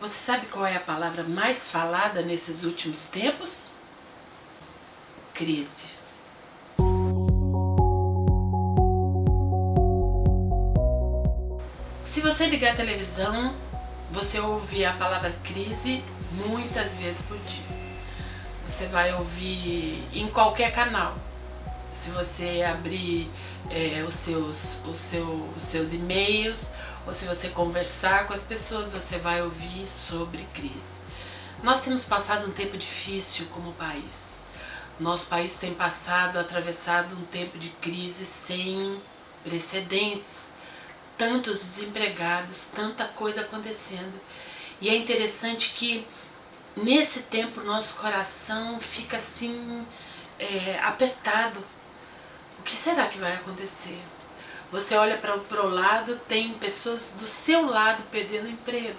Você sabe qual é a palavra mais falada nesses últimos tempos? Crise. Se você ligar a televisão, você ouve a palavra crise muitas vezes por dia. Você vai ouvir em qualquer canal. Se você abrir os seus e-mails, ou se você conversar com as pessoas, você vai ouvir sobre crise. Nós temos passado um tempo difícil como país. Nosso país tem atravessado um tempo de crise sem precedentes. Tantos desempregados, tanta coisa acontecendo. E é interessante que nesse tempo nosso coração fica assim apertado. O que será que vai acontecer? Você olha para o lado, tem pessoas do seu lado perdendo emprego,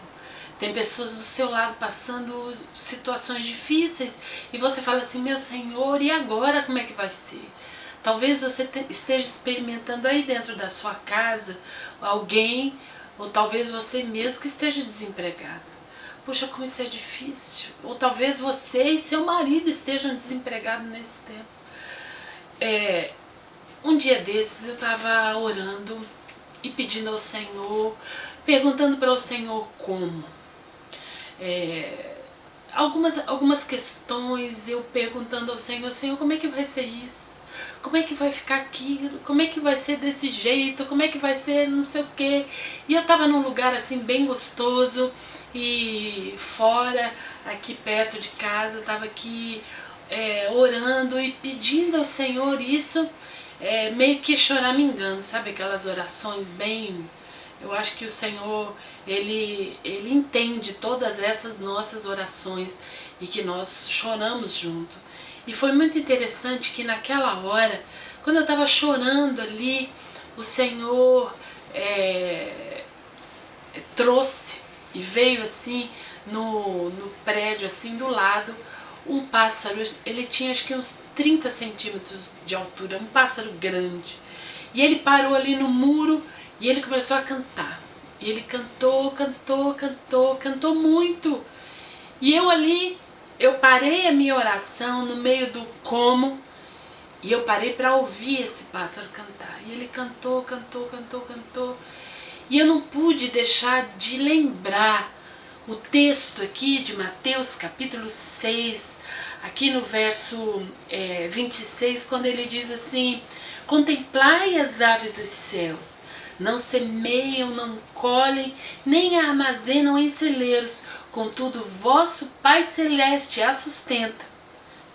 tem pessoas do seu lado passando situações difíceis e você fala assim, meu Senhor, e agora como é que vai ser? Talvez você esteja experimentando aí dentro da sua casa alguém, ou talvez você mesmo que esteja desempregado. Puxa, como isso é difícil. Ou talvez você e seu marido estejam desempregados nesse tempo. Um dia desses eu estava orando e pedindo ao Senhor, perguntando para o Senhor como. Algumas questões eu perguntando ao Senhor, Senhor, como é que vai ser isso? Como é que vai ficar aquilo? Como é que vai ser desse jeito? Como é que vai ser não sei o quê? E eu estava num lugar assim bem gostoso e fora, aqui perto de casa, estava aqui orando e pedindo ao Senhor isso, meio que choramingando, sabe? Aquelas orações bem... Eu acho que o Senhor, Ele entende todas essas nossas orações e que nós choramos junto. E foi muito interessante que naquela hora, quando eu estava chorando ali, o Senhor trouxe e veio assim no prédio assim do lado um pássaro. Ele tinha acho que uns 30 centímetros de altura, um pássaro grande. E ele parou ali no muro e ele começou a cantar. E ele cantou, cantou, cantou, cantou muito. E eu ali, eu parei a minha oração no meio do como e eu parei para ouvir esse pássaro cantar. E ele cantou, cantou, cantou, cantou. E eu não pude deixar de lembrar o texto aqui de Mateus capítulo 6, aqui no verso 26, quando ele diz assim: contemplai as aves dos céus, não semeiam, não colhem, nem armazenam em celeiros, contudo vosso Pai Celeste a sustenta.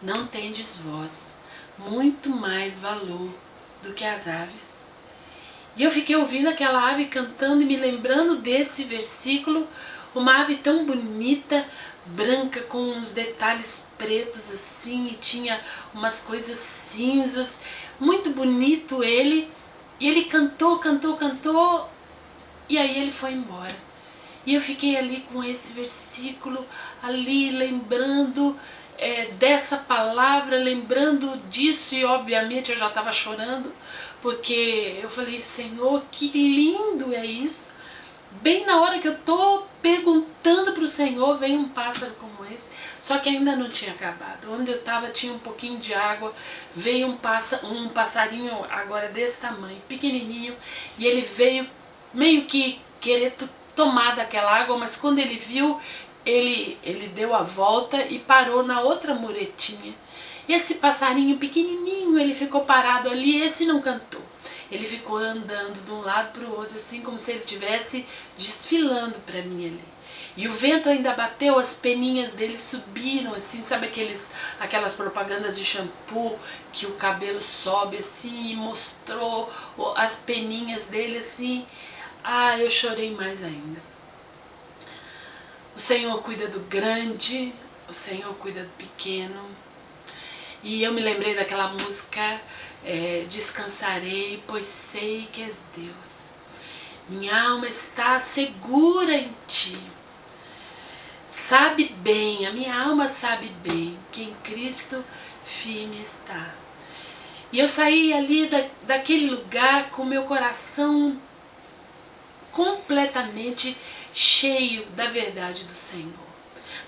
Não tendes vós muito mais valor do que as aves? E eu fiquei ouvindo aquela ave cantando e me lembrando desse versículo, uma ave tão bonita, branca, com uns detalhes pretos assim, e tinha umas coisas cinzas, muito bonito ele. E ele cantou, cantou, cantou, e aí ele foi embora. E eu fiquei ali com esse versículo, ali lembrando dessa palavra, lembrando disso, e obviamente eu já estava chorando, porque eu falei, Senhor, que lindo é isso. Bem na hora que eu estou perguntando para o Senhor, vem um pássaro como esse, só que ainda não tinha acabado. Onde eu estava tinha um pouquinho de água, veio um passarinho agora desse tamanho, pequenininho, e ele veio meio que querer tomar daquela água, mas quando ele viu, ele deu a volta e parou na outra muretinha. Esse passarinho pequenininho, ele ficou parado ali, esse não cantou. Ele ficou andando de um lado para o outro, assim como se ele estivesse desfilando para mim ali. E o vento ainda bateu, as peninhas dele subiram, assim, sabe aquelas propagandas de shampoo que o cabelo sobe assim, e mostrou as peninhas dele assim. Ah, eu chorei mais ainda. O Senhor cuida do grande, o Senhor cuida do pequeno. E eu me lembrei daquela música, descansarei, pois sei que és Deus. Minha alma está segura em ti. Sabe bem, a minha alma sabe bem que em Cristo firme está. E eu saí ali daquele lugar com meu coração completamente cheio da verdade do Senhor.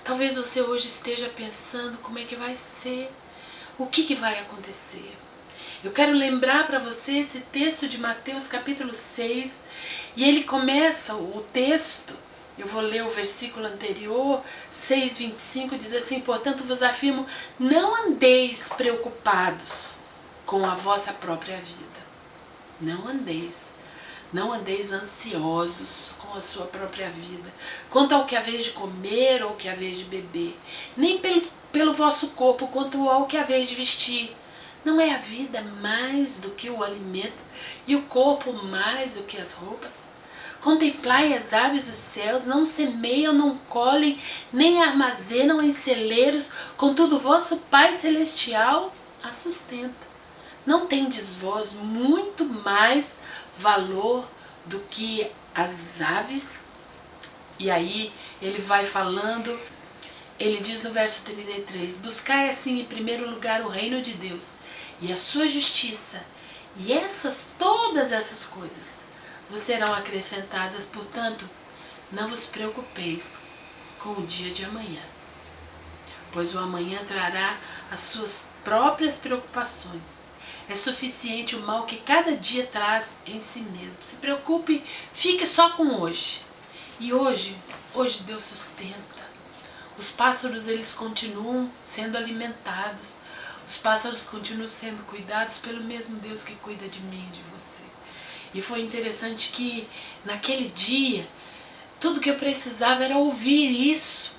Talvez você hoje esteja pensando como é que vai ser, o que vai acontecer. Eu quero lembrar para você esse texto de Mateus capítulo 6, e ele começa o texto, eu vou ler o versículo anterior, 6:25, diz assim: portanto vos afirmo, não andeis preocupados com a vossa própria vida. Não andeis ansiosos com a sua própria vida, quanto ao que haveis de comer ou que haveis de beber, nem pelo vosso corpo, quanto ao que haveis de vestir. Não é a vida mais do que o alimento, e o corpo mais do que as roupas? Contemplai as aves dos céus, não semeiam, não colhem, nem armazenam em celeiros, contudo vosso Pai Celestial a sustenta. Não tendes vós muito mais valor do que as aves? E aí ele vai falando, ele diz no verso 33, buscai assim em primeiro lugar o reino de Deus e a sua justiça, e todas essas coisas vos serão acrescentadas. Portanto, não vos preocupeis com o dia de amanhã, pois o amanhã trará as suas próprias preocupações. É suficiente o mal que cada dia traz em si mesmo. Se preocupe, fique só com hoje. E hoje Deus sustenta. Os pássaros, eles continuam sendo alimentados. Os pássaros continuam sendo cuidados pelo mesmo Deus que cuida de mim e de você. E foi interessante que naquele dia, tudo que eu precisava era ouvir isso.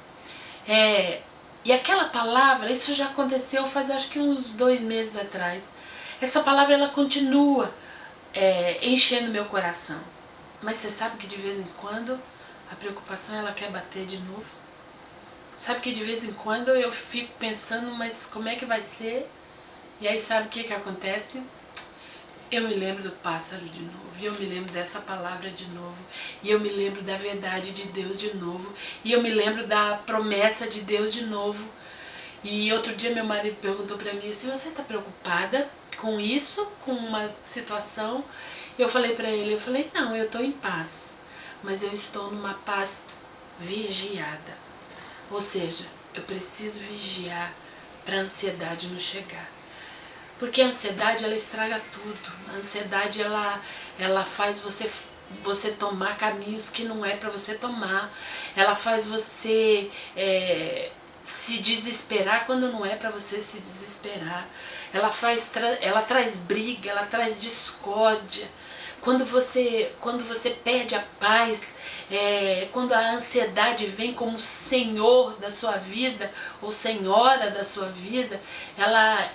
E aquela palavra, isso já aconteceu faz acho que uns 2 meses atrás. Essa palavra, ela continua enchendo meu coração. Mas você sabe que de vez em quando a preocupação, ela quer bater de novo? Sabe que de vez em quando eu fico pensando, mas como é que vai ser? E aí sabe o que acontece? Eu me lembro do pássaro de novo, e eu me lembro dessa palavra de novo, e eu me lembro da verdade de Deus de novo, e eu me lembro da promessa de Deus de novo. E outro dia meu marido perguntou para mim, se você está preocupada com isso, com uma situação? Eu falei para ele, não, eu estou em paz, mas eu estou numa paz vigiada. Ou seja, eu preciso vigiar para a ansiedade não chegar. Porque a ansiedade, ela estraga tudo. A ansiedade, ela faz você tomar caminhos que não é para você tomar. Ela faz você se desesperar quando não é para você se desesperar. Ela traz briga, ela traz discórdia. Quando você perde a paz, quando a ansiedade vem como senhor da sua vida, ou senhora da sua vida, ela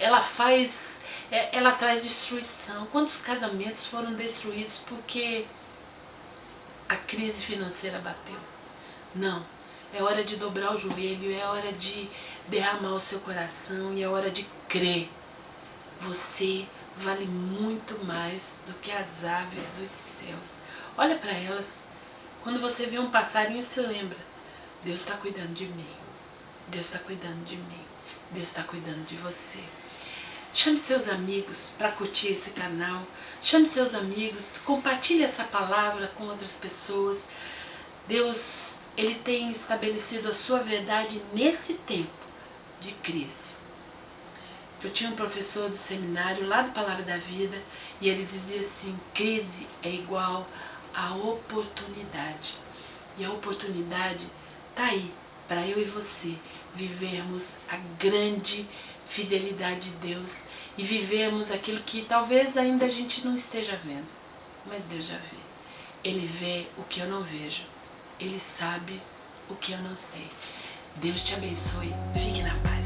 traz destruição. Quantos casamentos foram destruídos porque a crise financeira bateu? Não, é hora de dobrar o joelho, é hora de derramar o seu coração, e é hora de crer. Você vale muito mais do que as aves dos céus. Olha para elas. Quando você vê um passarinho, se lembra, Deus está cuidando de mim. Deus está cuidando de mim. Deus está cuidando de você. Chame seus amigos para curtir esse canal. Chame seus amigos, compartilhe essa palavra com outras pessoas. Deus, Ele tem estabelecido a sua verdade nesse tempo de crise. Eu tinha um professor do seminário lá do Palavra da Vida, e ele dizia assim, crise é igual a oportunidade. E a oportunidade está aí para eu e você vivermos a grande fidelidade de Deus e vivermos aquilo que talvez ainda a gente não esteja vendo, mas Deus já vê. Ele vê o que eu não vejo. Ele sabe o que eu não sei. Deus te abençoe. Fique na paz.